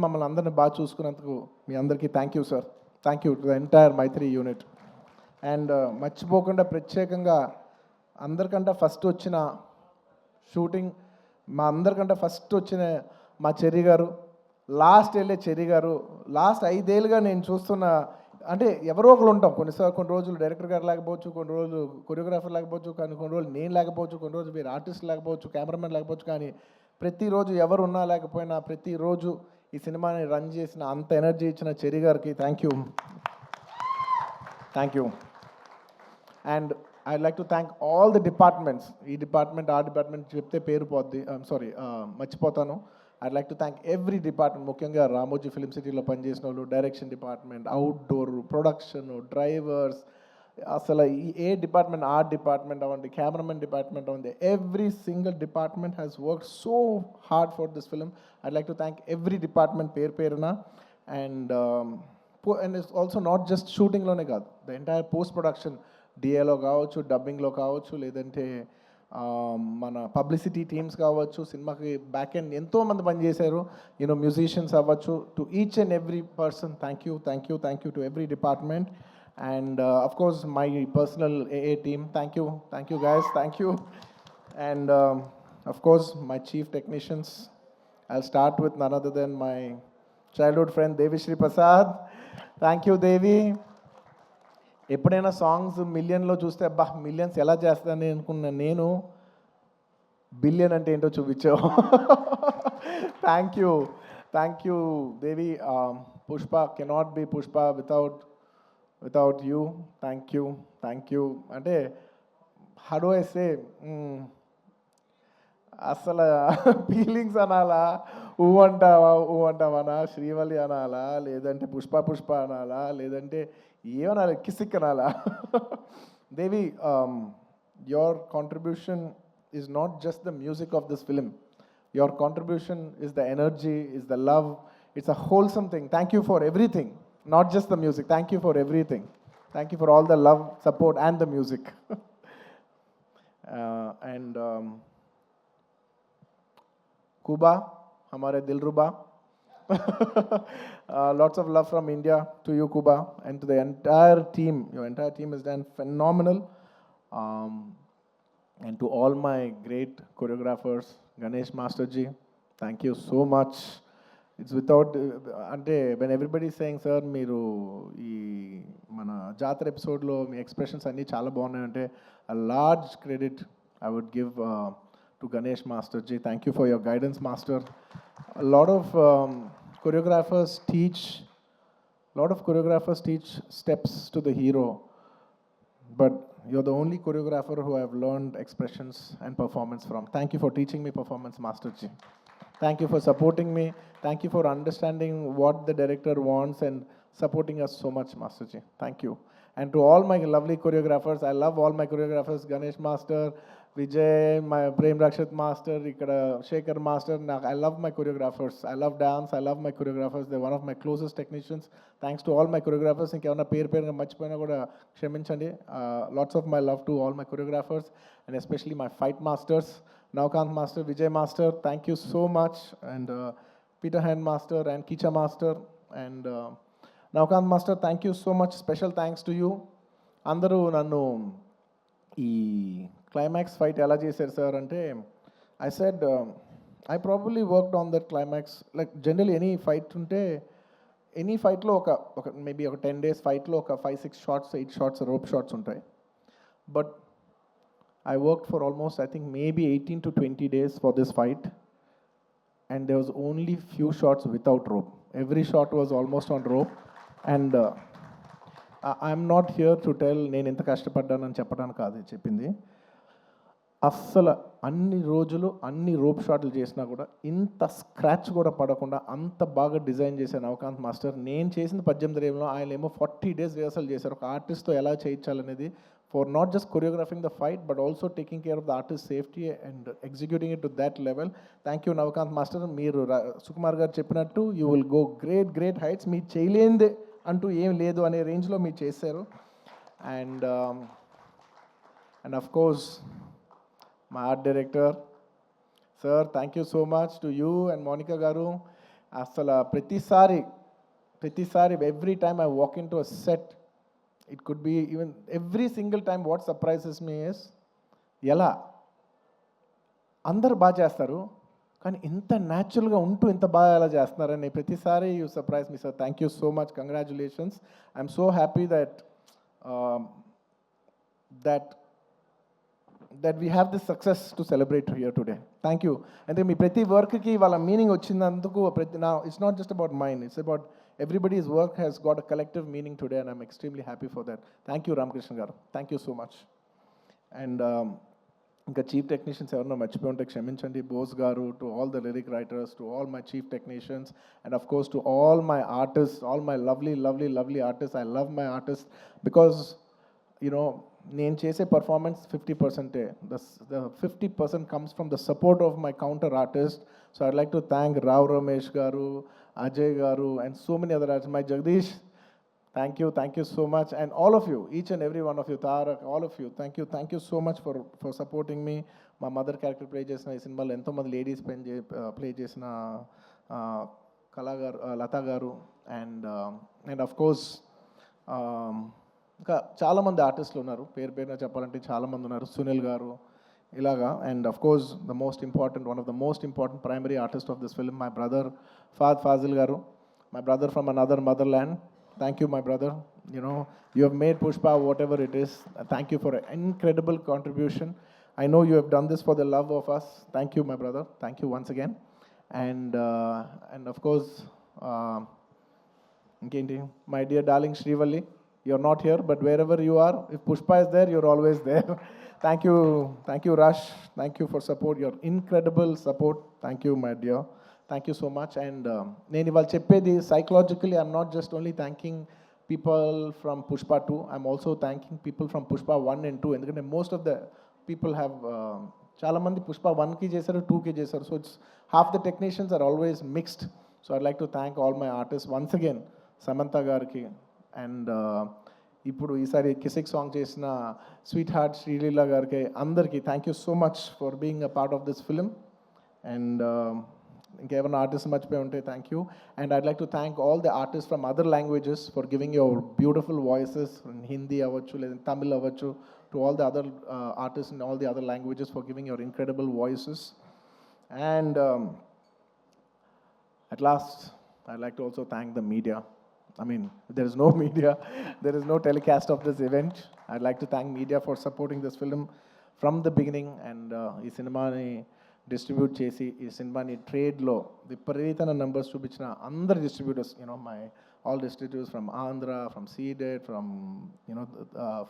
మమ్మల్ని అందరిని బాగా చూసుకున్నందుకు మీ అందరికీ thank you sir. Thank you to the entire Mythri unit. And మర్చిపోకుండా ప్రత్యేకంగా అందరికంటే ఫస్ట్ వచ్చిన షూటింగ్ మా అందరికంటే ఫస్ట్ వచ్చిన మా చెర్రి గారు, లాస్ట్ వెళ్ళే చెర్రి గారు, లాస్ట్ 5 ఏళ్ళుగా నేను చూస్తున్న, అంటే ఎవరో ఒకరు ఉంటాం. కొన్ని రోజులు డైరెక్టర్ గారు లేకపోవచ్చు, కొన్ని రోజులు కొరియోగ్రాఫర్ లేకపోవచ్చు, కానీ కొన్ని రోజులు నేను లేకపోవచ్చు, కొన్ని రోజులు మీరు ఆర్టిస్ట్ లేకపోవచ్చు, కెమెరామెన్ లేకపోవచ్చు, కానీ ప్రతిరోజు ఎవరు ఉన్నా లేకపోయినా ప్రతిరోజు ఈ సినిమాని రన్ చేసిన అంత ఎనర్జీ ఇచ్చిన చెర్రి గారికి thank you. Thank you. And I like to thank all the departments. ఈ డిపార్ట్మెంట్ ఆ డిపార్ట్మెంట్ చెప్తే పేరు పోద్ది, సారీ మర్చిపోతాను. I like to thank every department, ముఖ్యంగా రామోజీ ఫిలిం సిటీలో పనిచేసిన వాళ్ళు, direction department, outdoor, production, drivers, అసలు ఏ డిపార్ట్మెంట్ ఆర్ట్ డిపార్ట్మెంట్ అవ్వండి, కెమెరామెన్ డిపార్ట్మెంట్ అవ్వండి, every single department has work so hard for this film. I like to thank every department పేరున. And and it's also not just షూటింగ్లోనే కాదు, the entire post production, డిఏలో కావచ్చు, డబ్బింగ్లో కావచ్చు, లేదంటే మన publicity teams కావచ్చు, సినిమాకి బ్యాక్ ఎండ్ ఎంతోమంది పనిచేశారు, యూనో మ్యూజిషియన్స్ అవ్వచ్చు, to each and every person thank you, thank you, thank you to every department. And of course my personal AA team, thank you guys, thank you. And of course my chief technicians, I'll start with none other than my childhood friend Devi Shri Prasad. Thank you Devi. ఎప్పుడైనా songs మిలియన్లో చూస్తే అబ్బా millions ఎలా చేస్తానని అనుకున్నా, నేను billion అంటే ఏంటో చూపించావు. Thank you Devi. Pushpa cannot be Pushpa without you. Thank you. అంటే how do I say, అసలు ఫీలింగ్స్ అనాలా, ఊ అంటావనా, శ్రీవల్లి అనాలా, లేదంటే పుష్ప అనాలా, లేదంటే ఏమనాలి, కిసిక్ అనాలా. Devi, your contribution is not just the music of this film. Your contribution is the energy, is the love. It's a wholesome thing. Thank you for everything. Not just the music. Thank you for everything. Thank you for all the love, support, and the music. And Kuba, hamare Dilruba. Lots of love from India to you, Kuba, and to the entire team. Your entire team has done phenomenal. And to all my great choreographers, Ganesh Masterji, thank you so much. It's without, అంటే when everybody is saying, sir మీరు ఈ మన జాతర ఎపిసోడ్లో మీ expressions అన్నీ చాలా బాగున్నాయంటే, a large credit I would give to Ganesh Masterji. Thank you for your guidance, master. A lot of choreographers teach steps to the hero, but you're the only choreographer who I've learned expressions and performance from. Thank you for teaching me performance, Masterji. Thank you for supporting me. Thank you for understanding what the director wants and supporting us so much, Masterji. Thank you. And to all my lovely choreographers, I love all my choreographers, Ganesh Master, Vijay, my Prem Rakshit Master, Ikkada Shekhar Master. I love my choreographers. I love dance. I love my choreographers. They're one of my closest technicians. Thanks to all my choreographers. Inkevanna పేరుగా మర్చిపోయినా కూడా క్షమించండి. Lots of my love to all my choreographers, and especially my fight masters, Navkant Master, Vijay Master, thank you so much. And Peter Hand Master and Kicha Master and Navkant Master, thank you so much. Special thanks to you. అందరూ నన్ను ఈ climax fight ఎలా చేశారు sir అంటే, I said I probably worked on that climax. Like general any fight ఉంటే, any ఫైట్లో ఒక maybe ఒక 10 days ఫైట్లో ఒక 5-6 shots 8 shots రోప్ షాట్స్ ఉంటాయి. But I worked for almost, I think, maybe 18 to 20 days for this fight, and there was only few shots without rope. Every shot was almost on rope, and I'm not here to tell నేను ఎంత కష్టపడ్డానని చెప్పడానికి కాదు చెప్పింది. అస్సలు అన్ని రోజులు అన్ని rope షాట్లు చేసినా కూడా ఇంత స్క్రాచ్ కూడా పడకుండా అంత బాగా డిజైన్ చేశాను నవకాంత్ మాస్టర్. నేను చేసిన 18 ఏళ్ళలో ఆయన ఏమో 40 days రిహర్సల్ చేశారు ఒక ఆర్టిస్ట్తో ఎలా చేయించాలనేది, for not just choreographing the fight but also taking care of the artist's safety and executing it to that level. Thank you Navkant Master. Meeru Sukumar garu cheppinattu you will go great heights. Mee cheyalende antu em ledu ane range lo mee chesaru. And of course my art director, sir, thank you so much to you and Monica garu. అసలు ప్రతిసారి every time I walk in to a set, it could be even every single time what surprises me is ఎలా అందరు బాగా చేస్తారు కానీ ఇంత న్యాచురల్గా ఉంటూ ఇంత బాగా ఎలా చేస్తున్నారని ప్రతిసారి you surprise me sir. Thank you so much, congratulations. I'm so happy that that we have this success to celebrate here today. Thank you. And then మీ ప్రతి వర్క్కి వాళ్ళ మీనింగ్ వచ్చినందుకు now it's not just about mine, it's about everybody's work has got a collective meaning today and I'm extremely happy for that. Thank you Ramakrishna garu, thank you so much. And ఇంకా chief technicians ఎవరన్నా మర్చిపోయి ఉంటే క్షమించండి. బోస్ గారు, to all the lyric writers, to all my chief technicians, and of course to all my artist, all my lovely artist. I love my artist because నేను చేసే performance 50%. The 50% comes from the support of my counter artist. So I'd like to thank Rao Ramesh garu, Ajay garu, and so many other artists. My Jagdish, thank you so much. And all of you, each and every one of you, Tarak, all of you, thank you so much for supporting me. My mother character play chesina ee cinema lo ento mandi ladies play chesina Kala garu, Lata garu, and of course ఇంకా చాలామంది ఆర్టిస్టులు ఉన్నారు, పేరున చెప్పాలంటే చాలామంది ఉన్నారు, సునీల్ గారు ఇలాగా. And of course one of the most important primary artist of this film, my brother Faasil garu, my brother from another mother land. Thank you my brother, you have made Pushpa whatever it is. Thank you for an incredible contribution. I know you have done this for the love of us. Thank you my brother, thank you once again. And of course ఇంకేంటి, my dear darling Srivalli, you're not here, but wherever you are, if Pushpa is there, you're always there. Thank you Rush, thank you for support, your incredible support. Thank you my dear, thank you so much. And నేను ఇవాళ చెప్పేది psychologically, I'm not just only thanking people from Pushpa 2, I'm also thanking people from Pushpa 1 and 2. ఎందుకంటే most of the people have చాలామంది Pushpa 1కి చేశారు, 2కి చేశారు. So it's half the technicians are always mixed. So I'd like to thank all my artists once again, Samantha గారికి, and ఇప్పుడు ఈసారి Kissik song చేసిన స్వీట్ హార్ట్ శ్రీలీల గారికి, అందరికీ thank you so much for being a part of this film. And ఇంకేమైనా artist మర్చిపోయి ఉంటే thank you. And I'd like to thank all the artist from other languages for giving your beautiful voices, Hindi అవ్వచ్చు లేదా తమిళ్ అవ్వచ్చు, to all the other artist in all the other languages for giving your incredible voices. And at last I'd like to also thank the media. I mean, there is no media, there is no telecast of this event. I'd like to thank media for supporting this film from the beginning. And ee cinema ni distribute chesi, ee cinema ni trade lo viparitana numbers chupichina andar distributors, my all distributors from Andhra, from Seeded, from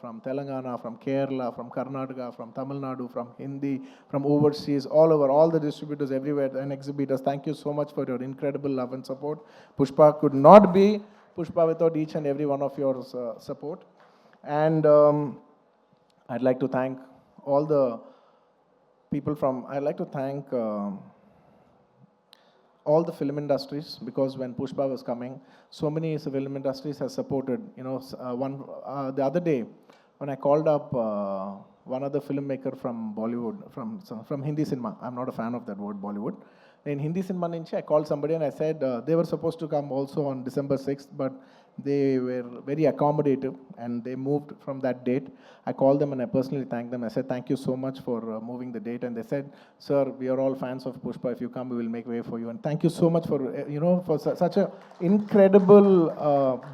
from Telangana, from Kerala, from Karnataka, from Tamil Nadu, from Hindi, from overseas, all over, all the distributors everywhere and exhibitors, thank you so much for your incredible love and support. Pushpa could not be Pushpa without each and every one of your support. And I'd like to thank all the people I'd like to thank all the film industries, because when Pushpa was coming, so many film industries have supported. The other day when I called up one other filmmaker from Bollywood, from Hindi cinema, I'm not a fan of that word Bollywood. In Hindi cinema nunchi I called somebody and I said they were supposed to come also on December 6th, but they were very accommodative and they moved from that date. I called them and I personally thanked them. I said thank you so much for moving the date, and they said, sir, we are all fans of Pushpa, if you come we will make way for you. And thank you so much for for such a incredible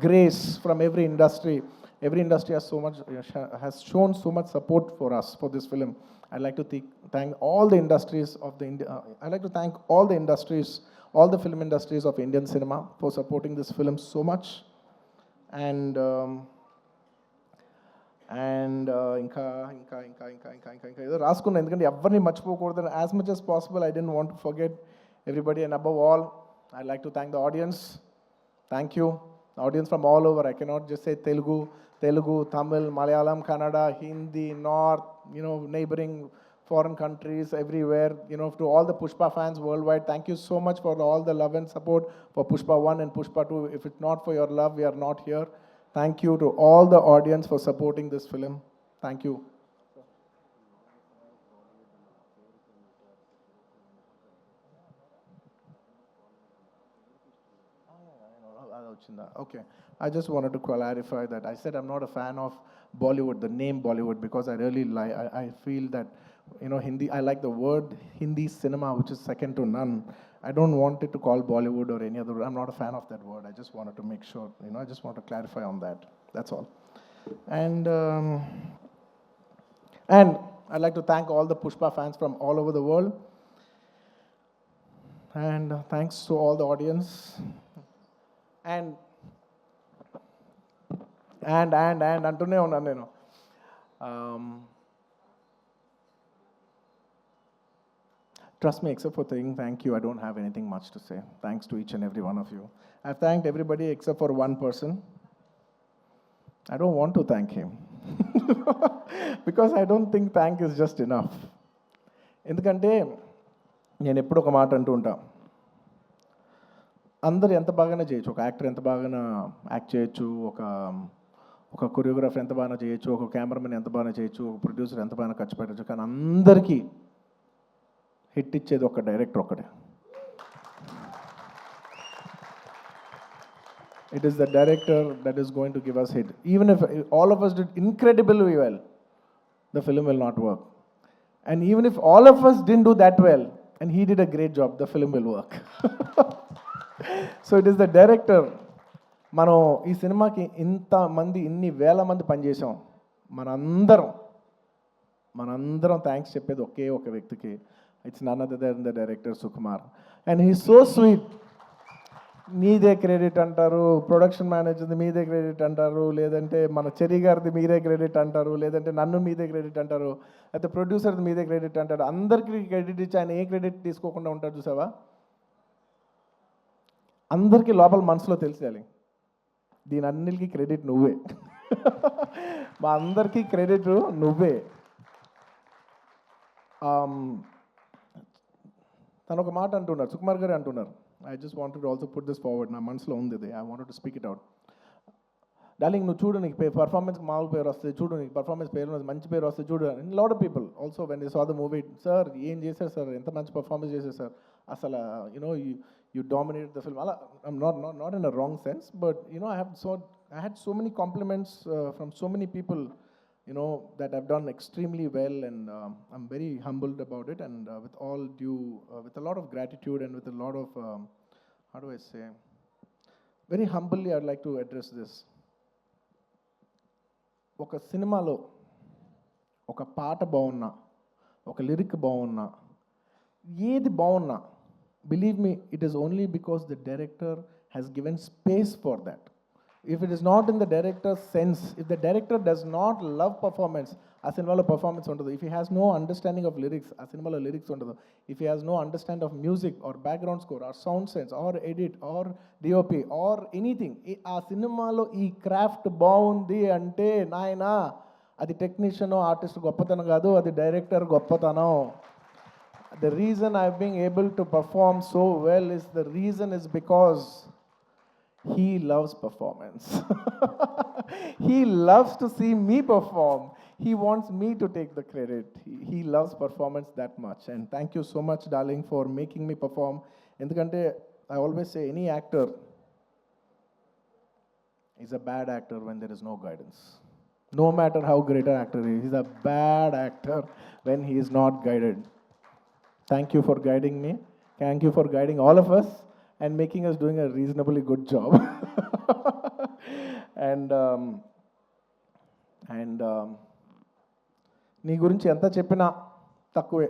grace from every industry. Every industry has shown so much support for us for this film. I'd like to thank all the industries of I'd like to thank all the industries, all the film industries of Indian cinema for supporting this film so much. And ఇంకా ఏదో రాసుకున్నా, ఎందుకంటే ఎవరిని మర్చిపోకూడదు. As much as possible I didn't want to forget everybody. And above all, I'd like to thank the audience. Thank you, the audience from all over. I cannot just say Telugu, Tamil, Malayalam, Kannada, Hindi, North, neighboring foreign countries, everywhere, to all the Pushpa fans worldwide, thank you so much for all the love and support for Pushpa 1 and Pushpa 2. If it's not for your love, we are not here. Thank you to all the audience for supporting this film. Thank you. వచ్చిందా? Okay. I just wanted to clarify that. I said I'm not a fan of Bollywood, the name Bollywood, because I really like, I feel that, you know, Hindi, I like the word Hindi cinema, which is second to none. I don't want it to call Bollywood or any other. I'm not a fan of that word. I just wanted to make sure, you know, I just want to clarify on that. That's all. And I'd like to thank all the Pushpa fans from all over the world. And thanks to all the audience. And అంటూనే ఉన్నాను నేను. Trust me, except for saying thank you, I don't have anything much to say. Thanks to each and every one of you. I've thanked everybody except for one person. I don't want to thank him. Because I don't think thank is just enough. ఎందుకంటే నేను ఎప్పుడు ఒక మాట అంటూ ఉంటా, అందరు ఎంత బాగానే చేయొచ్చు, ఒక యాక్టర్ ఎంత బాగా యాక్ట్ చేయొచ్చు, ఒక కొరియోగ్రాఫర్ ఎంత బాగా చేయొచ్చు, ఒక కెమెరామెన్ ఎంత బాగా చేయొచ్చు, ఒక ప్రొడ్యూసర్ ఎంత బాగా ఖర్చు పెట్టచ్చు, కానీ అందరికీ హిట్ ఇచ్చేది ఒక డైరెక్టర్ ఒక్కడే. It is the director that is going to give us hit. Even if all of us did incredibly well, the film will not work. And even if all of us didn't do that well, and he did a great job, the film will work. So it is the director. మనం ఈ సినిమాకి ఇన్ని వేల మంది పనిచేసాం. మనందరం thanks చెప్పేది ఒకే ఒక వ్యక్తికి. It's none other than the director Sukumar. And he so sweet. మీదే క్రెడిట్ అంటారు, ప్రొడక్షన్ మేనేజర్ది మీదే క్రెడిట్ అంటారు, లేదంటే మన చెరి గారిది మీరే క్రెడిట్ అంటారు, లేదంటే నన్ను మీదే క్రెడిట్ అంటారు, అయితే ప్రొడ్యూసర్ది మీదే క్రెడిట్ అంటారు. అందరికీ క్రెడిట్ ఇచ్చి ఆయన ఏ క్రెడిట్ తీసుకోకుండా ఉంటాడు చూసావా? అందరికీ లోపల మనసులో తెలిసేయాలి, దీని అన్నిటికీ క్రెడిట్ నువ్వే. మా అందరికీ క్రెడిట్ నువ్వే. తను ఒక మాట అంటున్నారు, సుకుమార్ గారు అంటున్నారు. I just wanted to also put this forward. నా మనసులో ఉంది ఇది. I wanted to speak it out. Darling, నువ్వు చూడు, నీకు పర్ఫార్మెన్స్కి మామూలు పేరు వస్తుంది, చూడు నీకు పర్ఫార్మెన్స్ పేరు మంచి పేరు వస్తుంది, చూడు. And lot of people also when they saw the movie, sir ఏం చేశారు సార్, ఎంత మంచి పర్ఫార్మెన్స్ చేశారు సార్, అసలు you know you dominated the film. అలా not in a wrong sense, but you know I had so many compliments from so many people, you know, that I've done extremely well, and I'm very humbled about it, and with all due, with a lot of gratitude and with a lot of, how do I say, very humbly I'd like to address this. ఒక సినిమాలో ఒక పాట బాగున్నా, ఒక lyric బాగున్నా, ఏది బాగున్నా, believe me, it is only because the director has given space for that. If it is not in the director's sense, if the director does not love performance, ఆ సినిమాలో పర్ఫార్మెన్స్ ఉండదు. If he has no understanding of lyrics, ఆ సినిమాలో lyrics ఉండదు. If he has no understanding of music or background score or sound sense or edit or DOP or anything, ఆ సినిమాలో ఈ craft బాగుంది అంటే నాయనా, అది టెక్నీషియన్ ఆర్టిస్ట్ గొప్పతనం కాదు, అది డైరెక్టర్ గొప్పతనం. The reason I've been able to perform so well is because he loves performance. He loves to see me perform. He wants me to take the credit. He loves performance that much. And thank you so much, darling, for making me perform. Endukante I always say any actor is a bad actor when there is no guidance. No matter how great an actor is, he's a bad actor when he is not guided. Thank you for guiding me. Thank you for guiding all of us and making us doing a reasonably good job. and నీ గురించి ఎంత చెప్పినా తక్కువే.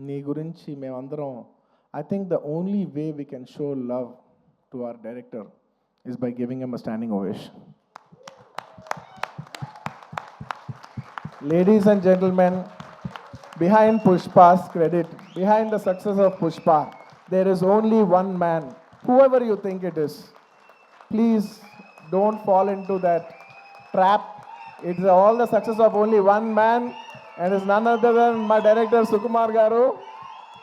నీ గురించి మేమందరం, I think the only way we can show love to our director is by giving him a standing ovation. Ladies and gentlemen, behind Pushpa's credit, behind the success of Pushpa, there is only one man, whoever you think it is. Please don't fall into that trap. It's all the success of only one man, and it's none other than my director Sukumar Garu.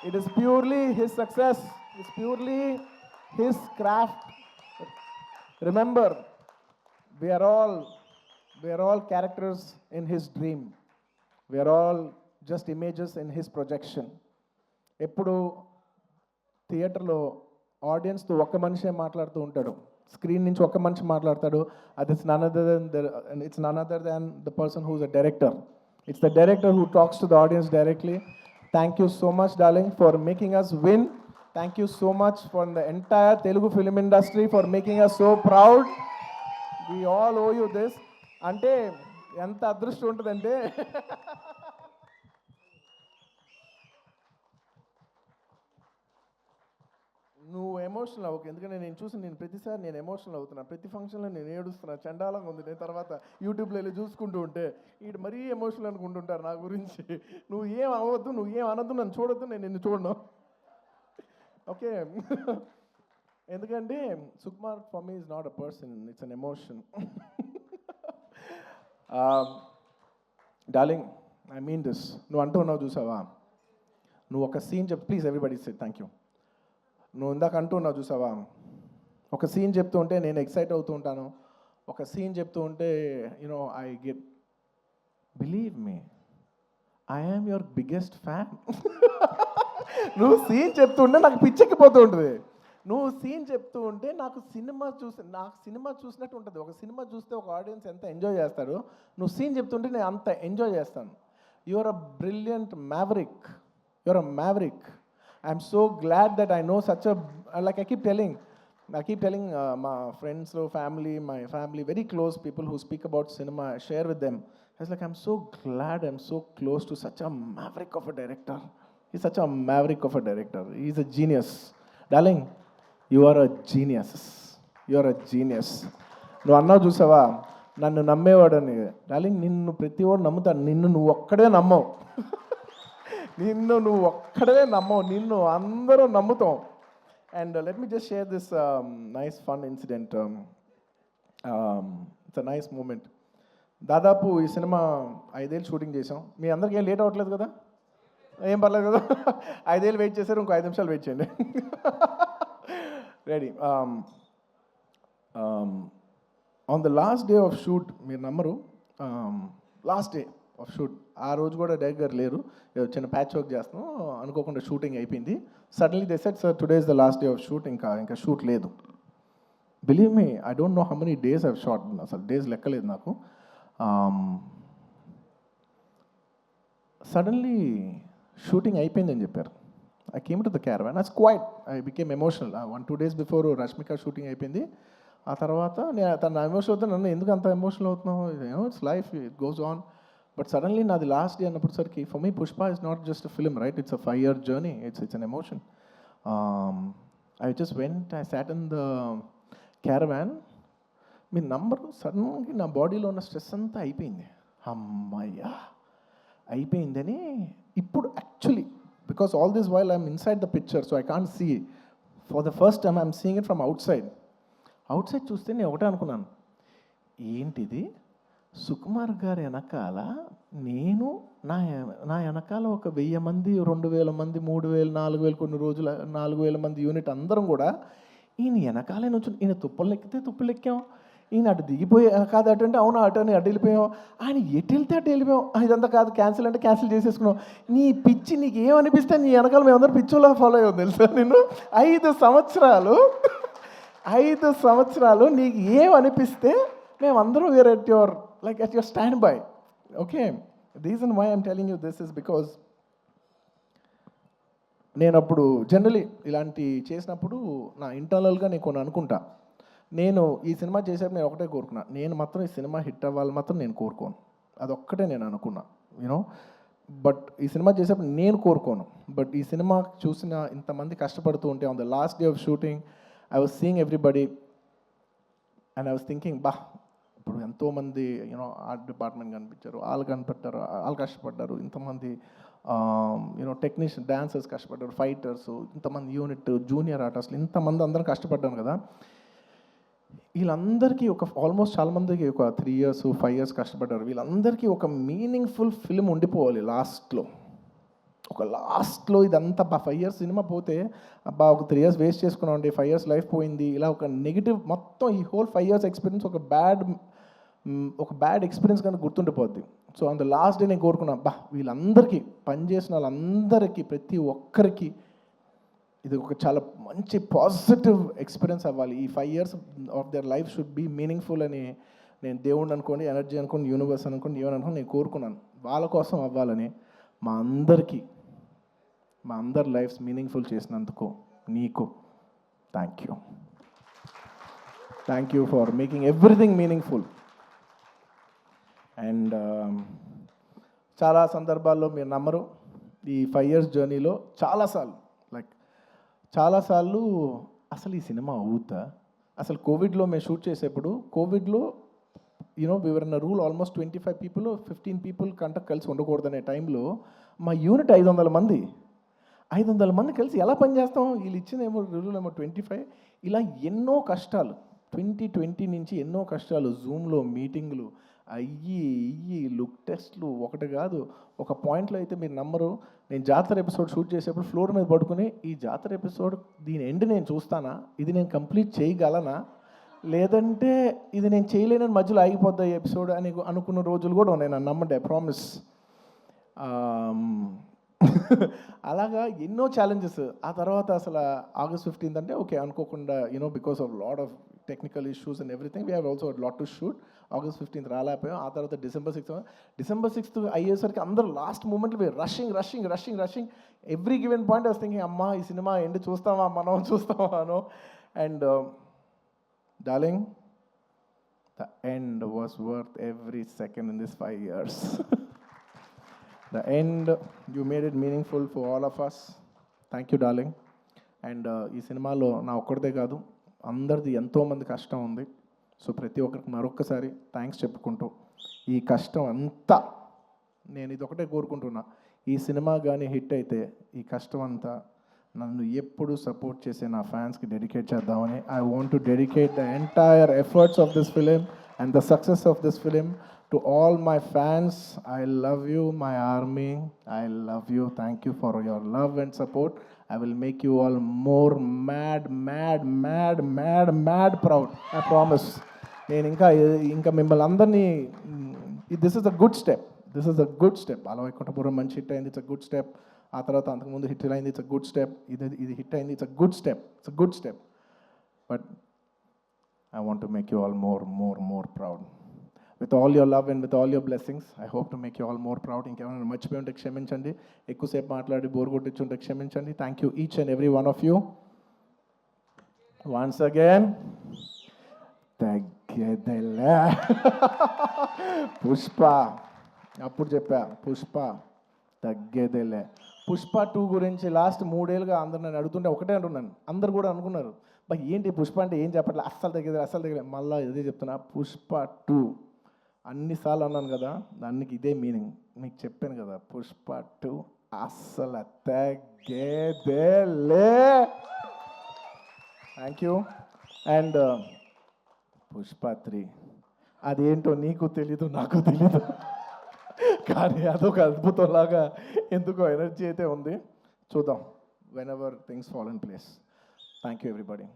It is purely his success. It's purely his craft. Remember, we are all characters in his dream. We are all just images in his projection. ఎప్పుడు థియేటర్లో ఆడియన్స్తో ఒక్క మనిషే మాట్లాడుతూ ఉంటాడు, screen నుంచి ఒక్క మనిషి మాట్లాడతాడు. అది it's none other than the person whose a director. It's the director who talks to the audience directly. Thank you so much darling for making us win. Thank you so much for the entire Telugu film industry for making us so proud. We all owe you this. అంటే ఎంత అదృష్టం ఉంటుందంటే నువ్వు emotional అవ్వకు, ఎందుకంటే నేను చూసి నేను ప్రతిసారి నేను ఎమోషనల్ అవుతున్నా, ప్రతి ఫంక్షన్లో నేను ఏడుస్తున్నా, చండాలంగా ఉంది. నేను తర్వాత యూట్యూబ్లో వెళ్ళి చూసుకుంటూ ఉంటే వీడు మరీ ఎమోషనల్ అనుకుంటుంటారు నా గురించి. నువ్వు ఏం అవ్వద్దు, నువ్వు ఏం అనొద్దు, నన్ను చూడొద్దు, నేను నిన్ను చూడను, ఓకే? ఎందుకంటే Sukumar for me is not a person, it's an emotion. Darling, I mean this. నువ్వు అంటూ ఉన్నావు చూసావా, నువ్వు ఒక సీన్ చెప్పు please, everybody say thank you. నువ్వు ఇందాక అంటూ ఉన్నావు చూసావా, ఒక సీన్ చెప్తూ ఉంటే నేను ఎక్సైట్ అవుతూ ఉంటాను, ఒక సీన్ చెప్తూ ఉంటే you know I get, believe me, I am your biggest fan. నువ్వు సీన్ చెప్తూ ఉంటే నాకు పిచ్చెక్కిపోతూ ఉంటుంది. నువ్వు సీన్ చెప్తూ ఉంటే నాకు సినిమా చూసినట్టు ఉంటుంది. ఒక సినిమా చూస్తే ఒక ఆడియన్స్ ఎంత ఎంజాయ్ చేస్తారో, నువ్వు సీన్ చెప్తుంటే నేను అంత ఎంజాయ్ చేస్తాను. You are a brilliant maverick, you are a maverick. I'm so glad that I know such a, like I keep telling my friends, my family, very close people who speak about cinema, I share with them. I was like, I'm so glad I'm so close to such a maverick of a director. He's such a maverick of a director. He's a genius. Darling, you are a genius. You are a genius. నువ్వు అన్నావు చూసావా, నన్ను నమ్మేవాడని. Darling, నిన్ను ప్రతివాడు నమ్ముతాడు, నిన్ను నువ్వు ఒక్కడే నమ్మవు. నిన్ను నువ్వు ఒక్కడే నమ్మవు, నిన్ను అందరూ నమ్ముతాం. And let me just share this nice fun incident. It's a nice moment. దాదాపు ఈ సినిమా 5 ఏళ్ళు షూటింగ్ చేసాం. మీ అందరికీ ఏం లేట్ అవ్వట్లేదు కదా, ఏం పర్లేదు కదా? 5 ఏళ్ళు వెయిట్ చేశారు, ఇంకో 5 నిమిషాలు వెయిట్ చేయండి. Ready. On the last day of shoot, మీరు నమ్మరు, లాస్ట్ డే ఆఫ్ షూట్, ఆ రోజు కూడా డైరెక్టర్ గారు లేరు, చిన్న ప్యాచ్ వర్క్ చేస్తున్నాం, అనుకోకుండా షూటింగ్ అయిపోయింది. Suddenly they said, sir today is the last day of shoot, ఇంకా షూట్ లేదు. Believe me, I don't know how many days I've shot, అసలు డేస్ లెక్కలేదు నాకు. సడన్లీ షూటింగ్ అయిపోయిందని చెప్పారు. I came to the caravan, I quiet, I became emotional. 1-2 days before Rashmika shooting అయిపోయింది. ఆ తర్వాత తను ఎమోషన్ అవుతాను, నన్ను ఎందుకు అంత ఎమోషనల్ అవుతున్నావు, it's life, it goes on. But suddenly నాది లాస్ట్ డే అన్నప్పటిసరికి, for me Pushpa is not just a film, right? It's a 5-year journey, it's an emotion. I just went, I sat in the caravan. మీ number సడన్గా నా బాడీలో ఉన్న stress అంతా అయిపోయింది. అమ్మయ్యా అయిపోయిందని ఇప్పుడు actually, because all this while I'm inside the picture, so I can't see. For the first time I'm seeing it from outside చూస్తే నేను ఒకటే అనుకున్నాను, ఏంటిది, సుకుమార్ గారి వెనకాల నేను, నా వెనకాల ఒక 1000 మంది, 2000 మంది, 3000, 4000, కొన్ని రోజులు 4000 మంది యూనిట్ అందరం కూడా ఈయన వెనకాలే నుంచి, ఈయన తుప్పలు ఎక్కితే తుప్పలు ఎక్కాం, ఈయన అటు దిగిపోయి కాదు అటు అంటే అవును అటు అని అటు వెళ్ళిపోయాం, ఆయన ఎటు వెళ్తే అటు వెళ్ళిపోయాం, ఇదంతా కాదు క్యాన్సిల్ అంటే క్యాన్సిల్ చేసేసుకున్నాం. నీ పిచ్చి నీకు ఏమనిపిస్తే నీ వెనకాల మేమందరం పిచ్చోలా ఫాలో అయ్యాం తెలుసా. నేను 5 సంవత్సరాలు నీకు ఏమనిపిస్తే మేమందరం we're at your like at your standby. Okay, the reason why I'm telling you this is because నేను అప్పుడు జనరలీ ఇలాంటి చేసినప్పుడు నా ఇంటర్నల్గా నేను కొన్ని అనుకుంటా. నేను ఈ సినిమా చేసేప్పుడు నేను ఒకటే కోరుకున్నా, నేను మాత్రం ఈ సినిమా హిట్ అవ్వాలి మాత్రం నేను కోరుకోను, అదొక్కటే నేను అనుకున్నా, యూనో. బట్ ఈ సినిమా చేసేప్పుడు నేను కోరుకోను. బట్ ఈ సినిమా చూసిన ఇంతమంది కష్టపడుతూ ఉంటే, on the last day of shooting I was seeing everybody and I was thinking, బా ఇప్పుడు ఎంతోమంది యూనో ఆర్ట్ డిపార్ట్మెంట్ కనిపించారు, వాళ్ళు కనిపెట్టారు, వాళ్ళు కష్టపడ్డారు, ఇంతమంది యూనో టెక్నీషియన్, డాన్సర్స్ కష్టపడ్డారు, ఫైటర్స్, ఇంతమంది యూనిట్, జూనియర్ ఆర్టిస్టులు, ఇంతమంది అందరం కష్టపడ్డాను కదా. వీళ్ళందరికీ ఆల్మోస్ట్ చాలామందికి ఒక 3 years 5 years కష్టపడ్డారు. వీళ్ళందరికీ ఒక మీనింగ్ఫుల్ ఫిల్మ్ ఉండిపోవాలి లాస్ట్లో ఇదంతా 5 years సినిమా పోతే, అబ్బా ఒక 3 years వేస్ట్ చేసుకున్నామండి, 5 years లైఫ్ పోయింది, ఇలా ఒక నెగిటివ్ మొత్తం ఈ హోల్ 5 years ఎక్స్పీరియన్స్ ఒక బ్యాడ్ ఎక్స్పీరియన్స్ కనుక గుర్తుండిపోద్ది. So on the last day నేను కోరుకున్నా, వీళ్ళందరికీ పనిచేసిన వాళ్ళందరికీ, ప్రతి ఒక్కరికి ఇది ఒక చాలా మంచి పాజిటివ్ ఎక్స్పీరియన్స్ అవ్వాలి. ఈ 5 years of their life should be meaningful అని నేను దేవుడిని అనుకోండి, ఎనర్జీ అనుకోండి, యూనివర్స్ అనుకోండి, ఏమని అనుకోండి నేను కోరుకున్నాను. వాళ్ళ కోసం అవ్వాలని మా అందరి లైఫ్స్ మీనింగ్ఫుల్ చేసినందుకు నీకు thank you for making everything meaningful. And చాలా సందర్భాల్లో మీరు నమ్మరు, ఈ 5 years జర్నీలో చాలాసార్లు అసలు ఈ సినిమా అవుతా, అసలు కోవిడ్లో మేము షూట్ చేసేప్పుడు కోవిడ్లో we were in rule almost 25 people 15 people కంట కలిసి ఉండకూడదనే టైంలో మా యూనిట్ 500 మంది కలిసి ఎలా పనిచేస్తాం? వీళ్ళు ఇచ్చిందేమో రూల్ ఏమో 25. ఇలా ఎన్నో కష్టాలు 2020 నుంచి ఎన్నో కష్టాలు, జూమ్లో మీటింగ్లు అయ్యి లుక్ టెస్ట్లు ఒకటి కాదు. ఒక పాయింట్లో అయితే మీరు నమ్మరు, నేను జాతర ఎపిసోడ్ షూట్ చేసేప్పుడు ఫ్లోర్ మీద పడుకుని ఈ జాతర ఎపిసోడ్ దీని ఎండ్ నేను చూస్తానా, ఇది నేను కంప్లీట్ చేయగలనా, లేదంటే ఇది నేను చేయలేనని మధ్యలో ఆగిపోద్దా ఈ ఎపిసోడ్ అని అనుకున్న రోజులు కూడా ఉన్నాయి. నన్ను నమ్మండి, ఐ ప్రామిస్. అలాగా ఎన్నో ఛాలెంజెస్. ఆ తర్వాత అసలు August 15th అంటే ఓకే అనుకోకుండా because of lot of technical issues and everything we have also lot to shoot. August 15th రాలేకపోయాం. ఆ తర్వాత December 6th అయ్యేసరికి అందరూ లాస్ట్ మూమెంట్లో rushing every given point I was thinking అమ్మా ఈ సినిమా ఎండ్ చూస్తామా అనో. And darling, the end was worth every second in this 5 years. The end, you made it meaningful for all of us. Thank you, darling. And ఈ సినిమాలో నా ఒక్కడిదే కాదు, అందరిది ఎంతోమంది కష్టం ఉంది. సో ప్రతి ఒక్కరికి మరొక్కసారి థ్యాంక్స్ చెప్పుకుంటూ, ఈ కష్టం అంతా నేను ఇదొకటే కోరుకుంటున్నా, ఈ సినిమా కానీ హిట్ అయితే ఈ కష్టం అంతా నన్ను ఎప్పుడు సపోర్ట్ చేసే నా ఫ్యాన్స్కి డెడికేట్ చేద్దామని. I want to dedicate the entire efforts of this film and the success of this film to all my fans. I love you my army, I love you. Thank you for your love and support. I will make you all more mad proud. I promise. నేను ఇంకా మిమ్మల్ని అందరినీ, this is a good step. బాలవైకుంఠపురం మంచి hit అయింది, it's a good step. ఆ తర్వాత అంతకుముందు హిట్ అయింది, ఇట్స్ అ గుడ్ స్టెప్. ఇది హిట్ అయింది, it's a good step. But I want to make you all more proud. With all your love and with all your blessings, I hope to make you all more proud. ఇంకేమైనా మర్చిపోయి ఉంటే క్షమించండి, ఎక్కువసేపు మాట్లాడి bore కొట్టించుంటే క్షమించండి. Thank you each and every one of you. Once again తగ్గేదేలే. పుష్ప అప్పుడు చెప్పా, పుష్ప తగ్గేదేలే. పుష్ప 2 గురించి లాస్ట్ 3 ఏళ్ళుగా అందరు నన్ను అడుగుతుంటే ఒకటే అంటున్నాను. అందరు కూడా అనుకున్నారు బట్ ఏంటి పుష్ప అంటే ఏం చెప్పట్లే, అస్సలు తగ్గేదే. మళ్ళీ ఇదే చెప్తున్నా, పుష్ప 2 అన్నిసార్లు అన్నాను కదా, దానికి ఇదే మీనింగ్. మీకు చెప్పాను కదా, పుష్ప 2 అస్సలు తగ్గేదేలే. Thank you. అండ్ పుష్ప 3 అదేంటో నీకు తెలీదు, నాకు తెలీదు, కానీ అదొక అద్భుతంలాగా ఎందుకో ఎనర్జీ అయితే ఉంది. చూద్దాం, whenever things fall in place. Thank you everybody.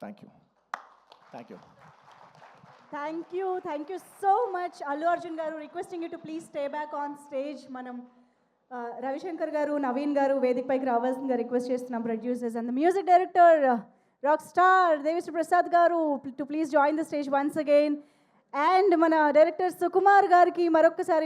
Thank you so much. Allu Arjun garu, requesting you to please stay back on stage. మనం రవిశంకర్ గారు, నవీన్ గారు వేదికపైకి రావాల్సిందిగా రిక్వెస్ట్ చేస్తున్నాం. Producers and the music director rock star Devi Sri Prasad garu to please join the stage once again. And మన director Sukumar గారికి మరొకసారి